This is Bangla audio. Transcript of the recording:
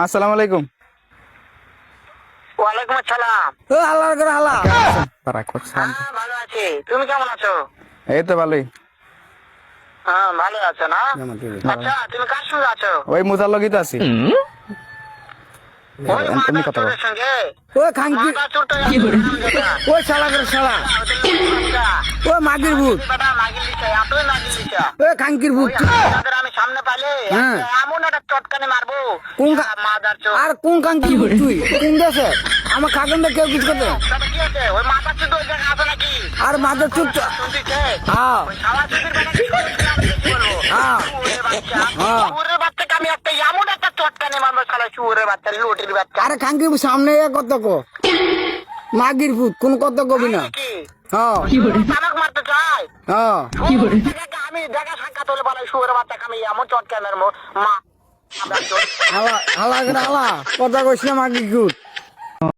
আসসালামু আলাইকুম। ওয়ালাইকুম আসসালাম। হাল্লা করে হাল্লা। ভালো আছি, তুমি কেমন আছো? এই তো ভালোই। হ্যাঁ ভালো আছো না? আচ্ছা তুমি কার সঙ্গে আছো? ওই মুজার লগিত আছি। ওই এমনি মাদার কথা বল। চোরের সঙ্গে? ওই খানকি, মাদার চোরটা ওই শালা করে শালা, ওই মাগির ভূত, মাগির লিচা, এতই মাগির লিচা। ওই খানকির ভূত। তাদের আমি সামনে পাইলে হ্যাঁ। এমন একটা চটকানি মারবো। কোন মাদার চোর। আর কোন খানকির ভূত তুই? কোন দেশে? আমার খাগনটা কেউ কিছু করতে? তবে কি আছে? ওই মাদার চোর ওই জায়গায় আছে নাকি? আর মাদার চুপ। শুনতিছে? হ্যাঁ ওই শালা চোরের বেটা কি করেছে আমি বেশি বলবো। হ্যাঁ। শুয়োরের বাচ্চা। হ্যাঁ। শুয়োরের বাচ্চাকে আমি একটা এমন একটা চটকানি মারবো শালা শুয়োরের বাচ্চা, লোটির বাচ্চা। আরে খানকির ভূত সামনে কত কো মাগির ভূত কোন কত কবি না। কি? হ্যাঁ তামাক মারতে চাই? হ্যাঁ আমি দেখা সাক্ষাৎ হলে বলে শুয়োরের বাচ্চাকে আমি এমন চটকানি মারবো। মা মাদার চোর। হালা হালা করে হালা কথা কইস না মাগির ভূত।